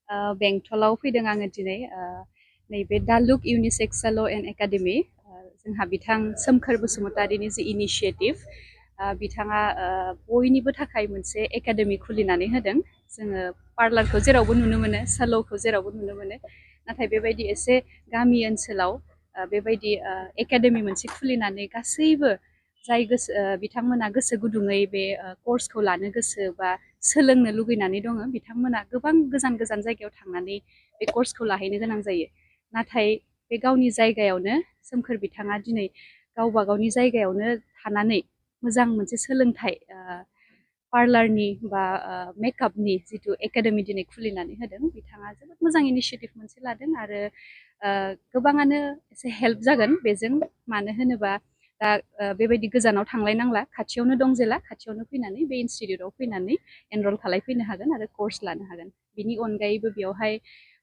बेंटलाव फैदों आङो दिनै नैबे टलआवब यूनिसेक्स सालन एन्ड एकाडेमी जोंहा बिथां सोमखोर बसुमतारीनि जि इनिशिएटिभ बिथाङा बयनिबो थाखाय मोनसे एकाडेमी खुलिनानै होदों जोङो पार्लारखौ जेरावबो नुनो मोनो सालनखौ जेरावबो नुनो मोनो नाथाय बेबायदि एसे गामि ओनसोलाव बेबायदि एकाडेमी मोनसे खुलिनानै गासैबो जाय गोसो बिथांमोना गोसो गुदुङै बे कर्सखौ लानो गोसो बा सोलोंनो लुगैनानै दङ बिथांमोना गोबां गोजान गोजान जायगायाव थांनानै बे कर्सखौ लाहैनो गोनां जायो नाथाय बे गावनि जायगायावनो सोमखोर बिथाङा दिनै गावबा गावनि जायगायावनो थानानै मोजां मोनसे सोलोंथाइ पार्लारनि बा मेकआपनि जिथु एकाडेमी दिनै खुलिनानै होदों बिथाङा जोबोद मोजां इनिशिएटिभ मोनसे लादों आरो गोबाङानो एसे हेल्प जागोन बेजों मानो होनोबा दा बेबायदि गोजानाव थांलायनांला खाथियावनो दं जेला खाथियावनो फैनानै बे इनस्टिट्यूटआव फैनानै एनरल खालामफैनो हागोन आरो कर्स लानो हागोन बिनि अनगायैबो बेवहाय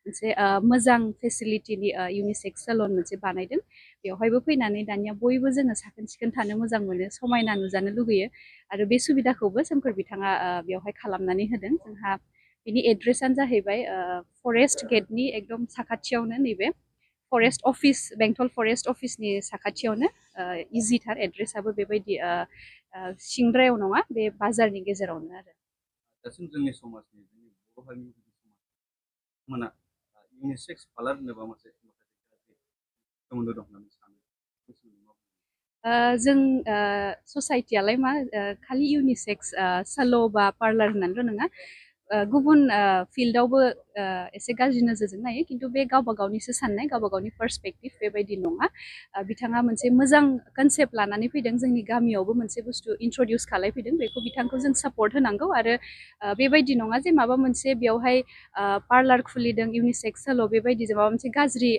मोनसे मोजां फेसिलिटिनि यूनिसेक्स सालन मोनसे बानायदों बेवहायबो फैनानै दानिया बयबो जोङो साखोन सिखोन थानो मोजां मोनो समायना नुजानो लुगैयो आरो बे सुबिदाखौबो सोमखोर बिथाङा बेवहाय खालामनानै होदों जोंहा बिनि एड्रेसानो जाहैबाय फरेस्ट गेटनि एकदम साखाथियावनो नैबे फरेस्ट अफिस बेंटल फरेस्ट अफिसनि साखाथियावनो इजिथार एड्रेसाबो बेबायदि सिंद्रायाव नङा बे बाजारनि गेजेरावनो आरो दासिम जोंनि समाजनि जोंनि बर' हारिनि मोना यूनिसेक्स पार्लार होनोबा मोनसे सोमोन्दो दं होननानै सानो जों ससाइटियालाय मा खालि यूनिसेक्स सालन बा पार्लार होननानैल' नङा गुबुन फिल्डआवबो एसे गाज्रि नोजोरजों नायो खिन्थु बे गावबा गावनिसो साननाय गावबा गावनि पार्सपेक्टिभ बेबायदि नङा बिथाङा मोनसे मोजां कनसेप्ट लानानै फैदों जोंनि गामियावबो मोनसे बुस्थु इन्ट्रडिउस खालामफैदों बेखौ बिथांखौ जों सापर्ट होनांगौ आरो बेबायदि नङा जे माबा मोनसे बेवहाय पार्लार खुलिदों यूनिसेक्स सालन बेबायदि माबा मोनसे गाज्रि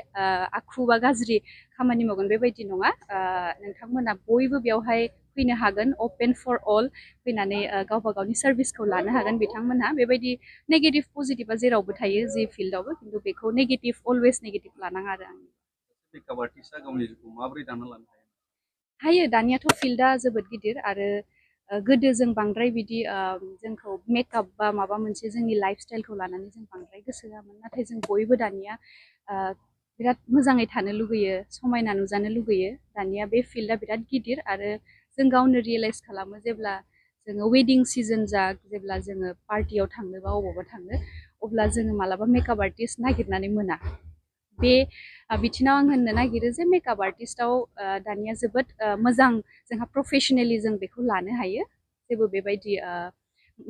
आखु बा गाज्रि खामानि मावगोन बेबायदि नङा नोंथांमोना बयबो बेवहाय फैनो हागोन अपेन फर अल फैनानै गावबा गावनि सार्भिसखौ लानो हागोन बिथांमोनहा बेबायदि नेगेटिभ पजिटिभा जेरावबो थायो जि फिल्डआवबो खिन्थु बेखौ नेगेटिभ अलवेज नेगेटिभ लानाङा आरो आं मेकआप आर्टिस्टआ गावनि जिउखौ माबोरै दाना लानो हायो दानियाथ' फिल्डआ जोबोद गिदिर आरो गोदो जों बांद्राय बिदि जोंखौ मेकआप बा माबा मोनसे जोंनि लाइफ स्टाइलखौ लानानै जों बांद्राय गोसो होआमोन नाथाय जों बयबो दानिया बिराद मोजाङै थानो लुगैयो समायना नुजानो लुगैयो दानिया बे फिल्डआ बिराद गिदिर आरो जों गावनो रियेलाइज खालामो जेब्ला जोङो वेडिं सिजन जा जेब्ला जोङो पार्टियाव थांनो बा अबावबा थांनो अब्ला जोङो मालाबा मेकआप आर्टिस्ट नागिरनानै मोना बे बिथिङाव आं होननो नागिरो जे मेकआप आर्टिस्टआव दानिया जोबोद मोजां जोंहा प्रफेसनेलि जों बेखौ लानो हायो जेबो बेबायदि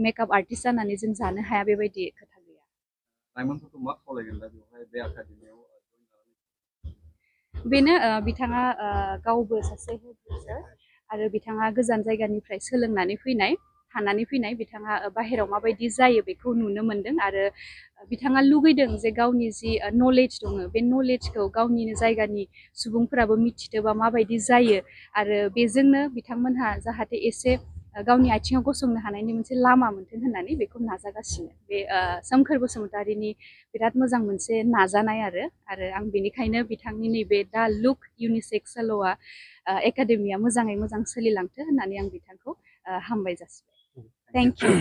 मेकआप आर्टिस्ट जानानै जों जानो हाया बेबायदि खोथा गैया लाइमोनफोरखौ मा खावलायगोन दा बेवहाय बे एकाडेमियाव बेनो बिथाङा गावबो सासे हेडमास्टार आरो बिथाङा गोजान जायगानिफ्राय सोलोंनानै फैनाय थानानै फैनाय बिथाङा बाहेरायाव माबायदि जायो बेखौ नुनो मोनदों आरो बिथाङा लुगैदों जे गावनि जि नलेज दङ बे नलेजखौ गावनिनो जायगानि सुबुंफोराबो मिथिदोंबा माबायदि जायो आरो बेजोंनो बिथांमोनहा जाहाथे एसे गावनि आथिङाव गसंनो हानायनि मोनसे लामा मोनथों होननानै बेखौ नाजागासिनो बे सोमखोर बसुमतारीनि बिराद मोजां मोनसे नाजानाय आरो आं बेनिखायनो बिथांनि नैबे टलआवब यूनिसेक्स सालनआ एकाडेमिया मोजाङै मोजां सोलिलांथों होननानै आं बिथांखौ हामबाय जासिबाय थेंक इउ